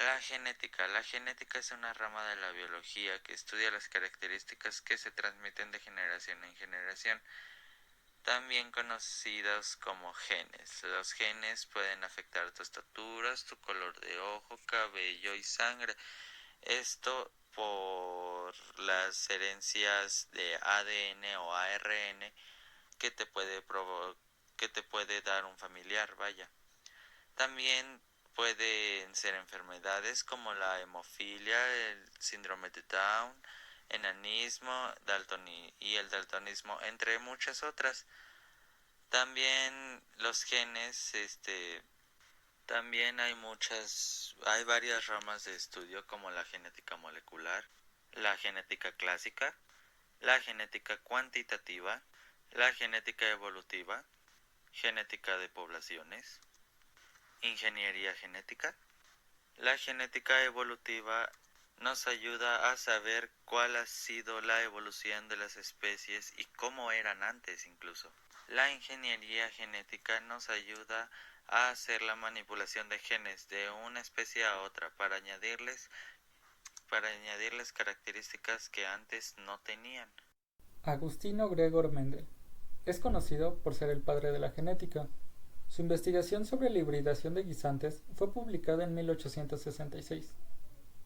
La genética. La genética es una rama de la biología que estudia las características que se transmiten de generación en generación, también conocidos como genes. Los genes pueden afectar tu estatura, tu color de ojo, cabello y sangre. Esto por las herencias de ADN o ARN que te que te puede dar un familiar, vaya. También pueden ser enfermedades como la hemofilia, el síndrome de Down, enanismo y el daltonismo, entre muchas otras. También los genes, también hay varias ramas de estudio como la genética molecular, la genética clásica, la genética cuantitativa, la genética evolutiva, genética de poblaciones, ingeniería genética. La genética evolutiva nos ayuda a saber cuál ha sido la evolución de las especies y cómo eran antes incluso. La ingeniería genética nos ayuda a hacer la manipulación de genes de una especie a otra para añadirles características que antes no tenían. Agustino Gregor Mendel es conocido por ser el padre de la genética. Su investigación sobre la hibridación de guisantes fue publicada en 1866.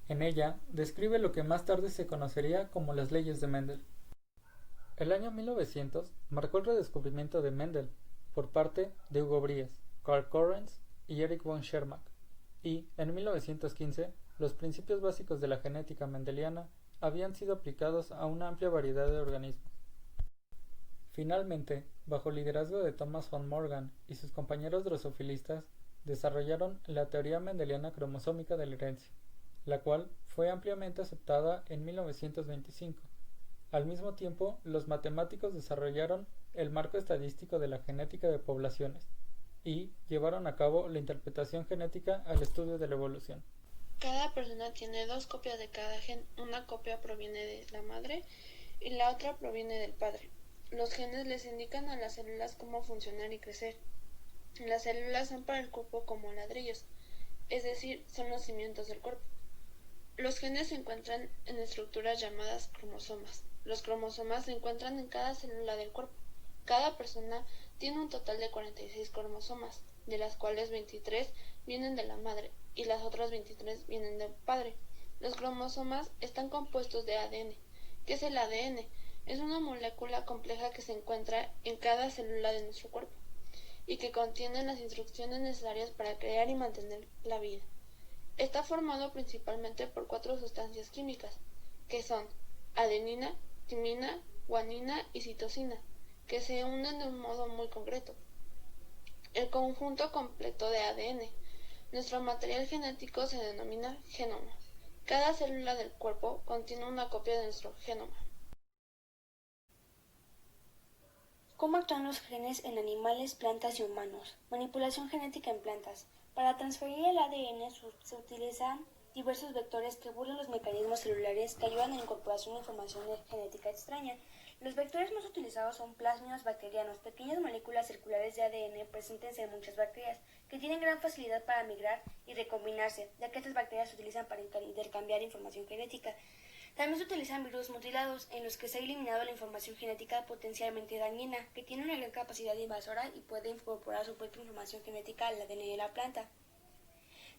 En ella describe lo que más tarde se conocería como las leyes de Mendel. El año 1900 marcó el redescubrimiento de Mendel por parte de Hugo Bries, Karl Correns y Erich von Schermach, y en 1915 los principios básicos de la genética mendeliana habían sido aplicados a una amplia variedad de organismos. Finalmente, bajo el liderazgo de Thomas von Morgan y sus compañeros drosofilistas, desarrollaron la teoría mendeliana cromosómica de la herencia, la cual fue ampliamente aceptada en 1925. Al mismo tiempo, los matemáticos desarrollaron el marco estadístico de la genética de poblaciones y llevaron a cabo la interpretación genética al estudio de la evolución. Cada persona tiene dos copias de cada gen, una copia proviene de la madre y la otra proviene del padre. Los genes les indican a las células cómo funcionar y crecer. Las células son para el cuerpo como ladrillos, es decir, son los cimientos del cuerpo. Los genes se encuentran en estructuras llamadas cromosomas. Los cromosomas se encuentran en cada célula del cuerpo. Cada persona tiene un total de 46 cromosomas, de las cuales 23 vienen de la madre y las otras 23 vienen del padre. Los cromosomas están compuestos de ADN. ¿Qué es el ADN? Es una molécula compleja que se encuentra en cada célula de nuestro cuerpo y que contiene las instrucciones necesarias para crear y mantener la vida. Está formado principalmente por 4 sustancias químicas, que son adenina, timina, guanina y citosina, que se unen de un modo muy concreto. El conjunto completo de ADN. Nuestro material genético se denomina genoma. Cada célula del cuerpo contiene una copia de nuestro genoma. ¿Cómo actúan los genes en animales, plantas y humanos? Manipulación genética en plantas. Para transferir el ADN se utilizan diversos vectores que burlan los mecanismos celulares que ayudan a la incorporación de información genética extraña. Los vectores más utilizados son plásmidos bacterianos, pequeñas moléculas circulares de ADN presentes en muchas bacterias, que tienen gran facilidad para migrar y recombinarse, ya que estas bacterias se utilizan para intercambiar información genética. También se utilizan virus mutilados, en los que se ha eliminado la información genética potencialmente dañina, que tiene una gran capacidad invasora y puede incorporar su propia información genética al ADN de la planta.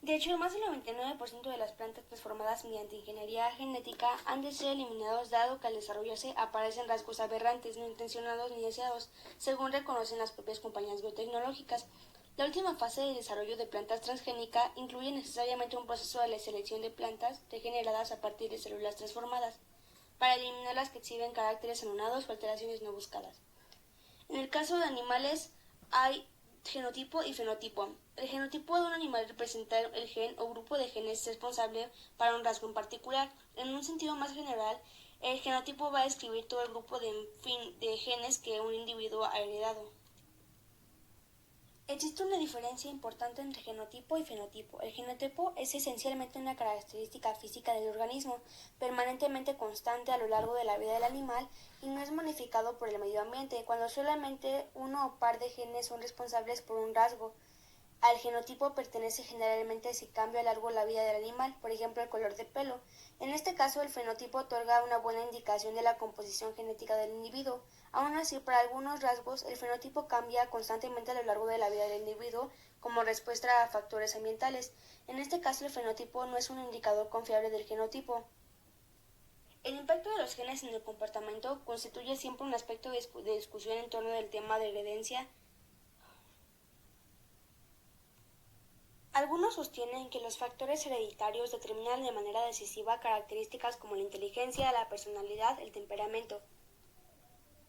De hecho, más del 99% de las plantas transformadas mediante ingeniería genética han de ser eliminados, dado que al desarrollarse aparecen rasgos aberrantes, no intencionados ni deseados, según reconocen las propias compañías biotecnológicas. La última fase de desarrollo de plantas transgénicas incluye necesariamente un proceso de la selección de plantas regeneradas a partir de células transformadas, para eliminar las que exhiben caracteres anulados o alteraciones no buscadas. En el caso de animales hay genotipo y fenotipo. El genotipo de un animal representa el gen o grupo de genes responsable para un rasgo en particular. En un sentido más general, el genotipo va a describir todo el grupo de genes que un individuo ha heredado. Existe una diferencia importante entre genotipo y fenotipo. El genotipo es esencialmente una característica física del organismo, permanentemente constante a lo largo de la vida del animal y no es modificado por el medio ambiente, cuando solamente uno o par de genes son responsables por un rasgo. Al genotipo pertenece generalmente si cambia a lo largo de la vida del animal, por ejemplo el color de pelo. En este caso el fenotipo otorga una buena indicación de la composición genética del individuo. Aún así, para algunos rasgos, el fenotipo cambia constantemente a lo largo de la vida del individuo como respuesta a factores ambientales. En este caso el fenotipo no es un indicador confiable del genotipo. El impacto de los genes en el comportamiento constituye siempre un aspecto de discusión en torno del tema de la herencia. Algunos sostienen que los factores hereditarios determinan de manera decisiva características como la inteligencia, la personalidad, el temperamento.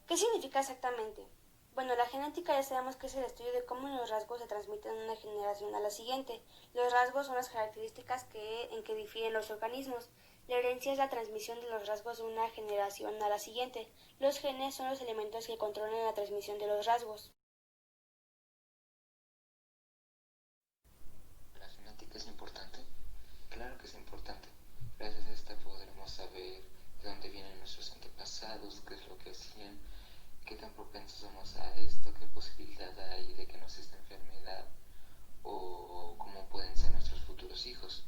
¿Qué significa exactamente? Bueno, la genética ya sabemos que es el estudio de cómo los rasgos se transmiten de una generación a la siguiente. Los rasgos son las características en que difieren los organismos. La herencia es la transmisión de los rasgos de una generación a la siguiente. Los genes son los elementos que controlan la transmisión de los rasgos. ¿La genética es importante? Claro que es importante. Gracias a esta podremos saber de dónde vienen nuestros antepasados, qué es lo que hacían, qué tan propensos somos a esto, qué posibilidad hay de que nos esta enfermedad o cómo pueden ser nuestros futuros hijos.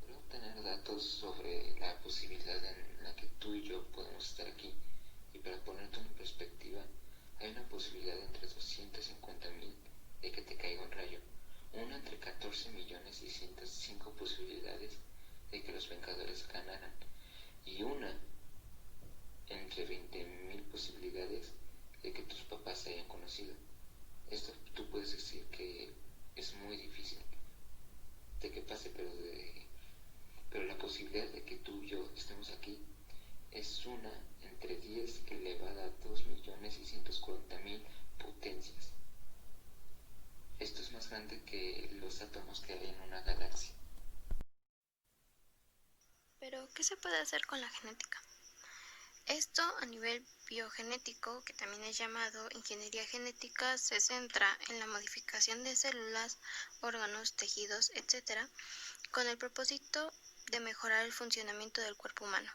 Pero obtener datos sobre la posibilidad en la que tú y yo podemos estar aquí, y para ponerte en perspectiva, hay una posibilidad entre 250,000 de que te caiga un rayo, una entre 14,605,000 posibilidades de que los Vengadores ganaran, y una entre 20,000 posibilidades de que tus papás se hayan conocido. Esto tú puedes decir que es muy difícil de que pase, pero la posibilidad de que tú y yo estemos aquí es una entre 10 elevada a 2,640,000 potencias. Esto es más grande que los átomos que hay en una galaxia. Pero, ¿qué se puede hacer con la genética? Esto a nivel biogenético, que también es llamado ingeniería genética, se centra en la modificación de células, órganos, tejidos, etc., con el propósito de mejorar el funcionamiento del cuerpo humano.